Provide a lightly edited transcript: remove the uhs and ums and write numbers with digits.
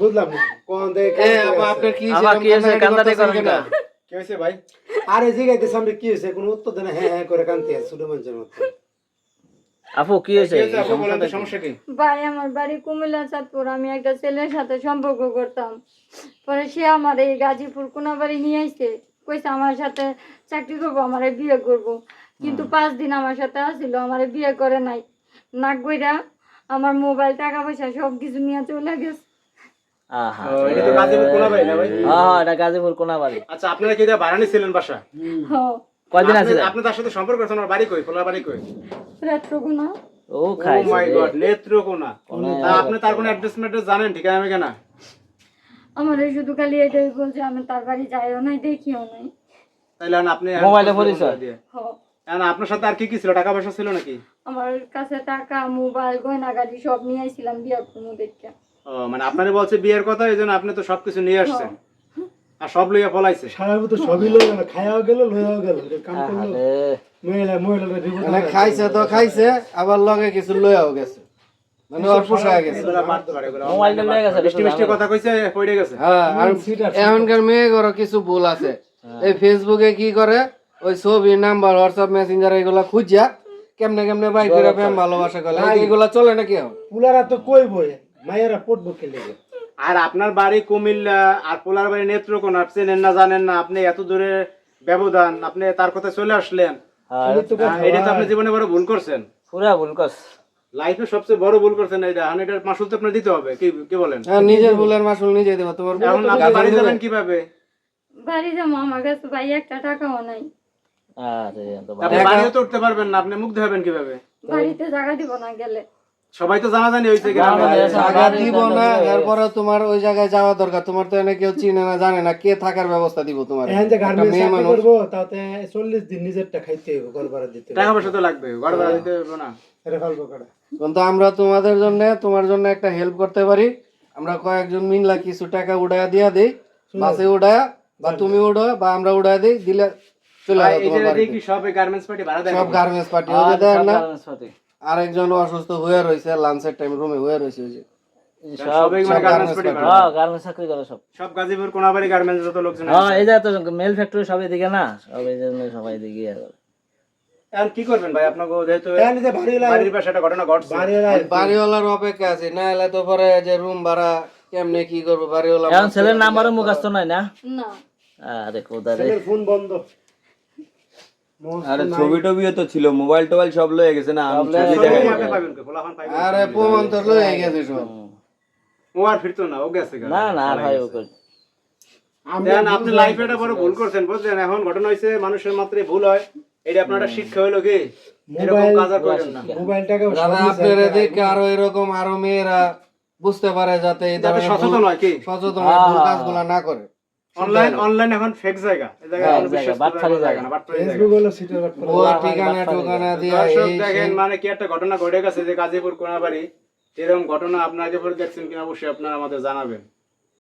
বুঝলাম না কোন দেখে আপনার কি কান্দাতে করেন না কি হইছে ভাই? আরে জিগাইতেছ আমরা কি হইছে কোন উত্তর দেন হ্যাঁ হ্যাঁ করে কানতে আছে ছোট মানুষের মতো। আপু কি হয়েছে? আপু বলেন তো সমস্যা কি? ভাই আমার বাড়ি কুমিল্লা চাঁদপুর। আমি একটা ছেলের সাথে সম্পর্ক করতাম, পরে সে আমার এই গাজীপুর কোনাবাড়ি নিয়ে আইছে, কইছে আমার সাথে চাকরি করবো, আমারে বিয়ে করব। কিন্তু 5 দিন আমার সাথে আসিল, আমারে বিয়ে করে নাই। নাক গইরা আমার মোবাইল টাকা পয়সা সব কিছু নিয়ে চলে গেছে। আহা এটা তো গাজীপুর কোনাবাড়ি না ভাই? হ্যাঁ এটা গাজীপুর কোনাবাড়ি। আচ্ছা আপনারা কি ভাড়া নিছিলেন বাসা? হ্যাঁ, কয়দিন আছিলেন? আপনি তার সাথে সম্পর্ক করছেন? আমার বাড়ি কই? পোলা বাড়ি কই? রাত্রগুনা। ও খাই ও মাই গড, নেত্রকোনা। তা আপনি তার কোন অ্যাড্রেস ম্যাড্রেস জানেন? ঠিকানা আমি কেনা? আমারে শুধু খালি এটাই বলছে, আমি তার বাড়ি যাইও নাই, দেখিও নাই। তাইলে আপনি মোবাইলে পরিচয় দিয়ে হ্যাঁ, এখন আপনার সাথে আর কি কি ছিল? টাকা পয়সা ছিল নাকি? আমার কাছে টাকা, মোবাইল, গয়না গাড়ি সব নিয়ে আইছিলাম বিয়ার কোনো দেখে। ও মানে আপনারে বলছে বিয়ের কথা, এইজন্য আপনি তো সবকিছু নিয়ে আসছেন আর সব লইয়া পলাইছে। সারাবো তো সবই লয়ে গেল, খায়াও গেল লয়েও গেল, কাম করলো মহিলা মানে খাইছে তো খাইছে, আবার লগে কিছু লয়েও গেছে, মানে ওর পোষায় গেছে। এগুলা মারতে পারে, এগুলা মোবাইলটা লয়ে গেছে মিষ্টি মিষ্টি কথা কইছে, পড়ে গেছে। হ্যাঁ, আর এখনকার মেয়েগুলো কিছু ভুল আছে। এই ফেসবুকে কি করে, ওই ছবি, নাম্বার, হোয়াটসঅ্যাপ, মেসেঞ্জার এগুলা খুঁজিয়া কেমনে কেমনে বাই করে প্রেম ভালোবাসা করে, এগুলা চলে নাকি? পুলারা তো কইবই, মায়েরা পড়বো কে লেগে। আর আপনার বাড়ি কুমিল্লা আর পোলার বাড়ি নেত্রকোনা, চেনেন না জানেন না, আপনি এত দূরে ব্যবধান, আপনি তার কথা চলে আসলেন। এটা তো আপনি জীবনে বড় ভুল করছেন, পুরা ভুল করছ। লাইফে সবচেয়ে বড় ভুল করছেন এটা। আর এটার মাসুল তো আপনার দিতে হবে, কি কি বলেন? হ্যাঁ, নিজের ভুলের মাসুল নিজে দেবো। তোমার এখন আপনি বাড়ি যাবেন কিভাবে? বাড়ি যাবো, আমার কাছে ভাই একটা টাকাও নাই। আরে তো আপনি বাড়িও তো উঠতে পারবেন না, আপনি মুখ দেখাবেন কিভাবে? বাড়িতে জায়গা দিব না গেলে। সবাই তো জানাজানি হয়েছে গ্রামে। টাকা দিব না, এরপরে তোমার ওই জায়গায় যাওয়া দরকার। তোমার তো এনে কেউ চিনে না জানে না, কে থাকার ব্যবস্থা দিব তোমার? এখন যে গার্মেন্টস চাকরি করবো, তাতে 40 দিন নিজেরটা খাইতে হবে, ঘর ভাড়া দিতে হবে, টাকা পয়সা তো লাগবে, ঘর ভাড়া দিতে হবে না? এটা ফালবো কাটা। কিন্তু আমরা তোমাদের জন্য, তোমার জন্য একটা হেল্প করতে পারি। আমরা কয়েকজন মিললা কিছু টাকা উড়াইয়া দিয়া দেই, বাসে উড়াইয়া, বা তুমি উড়ো বা আমরা উড়াইয়া দেই, দিলে চলে যাবে তোমার বাড়িতে। দেখি সব গার্মেন্টস পার্টি ভাড়া দেয়, সব গার্মেন্টস পার্টি ওদের দেয় না। আরেকজন অসুস্থ হয়ে রয়েছে, লাঞ্চের টাইম রুমে হয়ে রয়েছে, ওই যে সবই মানে গার্মেন্টস পার্টি ভাড়া। হ্যাঁ গার্মেন্টস চাকরি করে সব। সব গাজীপুর কোনাবাড়ি গার্মেন্টস যত লোকজন আছে। হ্যাঁ এই যে তো মেল ফ্যাক্টরি সব এদিকে না, সব এই জন্য সবাই এদিকে। এখন কি করবেন ভাই? আপনাকে যেহেতু এখন যে বাড়ির পাশে একটা ঘটনা ঘটছে, বাড়িওয়ালার অপেক্ষা আছে, না এলে তো পরে যে রুম ভাড়া কেমনে কি করবো বাড়িওয়ালা। এখন ছেলের নাম্বারও মুখস্থ নাই না? না, আরে কোদা রে। ছেলের ফোন বন্ধ। আরে ছবি টবিও তো ছিল, মোবাইল টোবাইল সব লয়ে গেছে না, আমি ছবি সব দেখাই আপনি পাবেন কি? ফলাফল পাবেন? আরে প্রমাণ তো লয়ে গেছে সব। ও আর ফিরতো না, ও গেছে গা। না না ভাই ওকে দেন আপনি লাইফে একটা বড় ভুল করছেন, বুঝলেন? এখন ঘটনা হইছে, মানুষের মাত্রই ভুল হয়, এটা আপনার একটা শিক্ষা হইলো কি এরকম কাজ আর করেন না। মোবাইলটাকে দাদা আপনারা দেখে আরো এরকম আরো মেয়েরা বুঝতে পারে, যাতে এই যাতে ধরনের সচেতন হয় কি সচেতন হয়, ভুল কাজগুলা না করে। অনলাইন এখন ফেক জায়গা, এই জায়গায় কোনো বিশ্বাস করার বাটপাড়ি জায়গা না, বাটপাড়ি জায়গা। ফেসবুক হলো সিটার বাট। ভুয়া ঠিকানা টোকানা দিয়া দর্শক এই দেখেন, মানে কি একটা ঘটনা ঘটে গেছে যে গাজীপুর কোনাবাড়ি, এরকম ঘটনা আপনার আগে পরে দেখছেন কিনা অবশ্যই আপনারা আমাদের জানাবেন।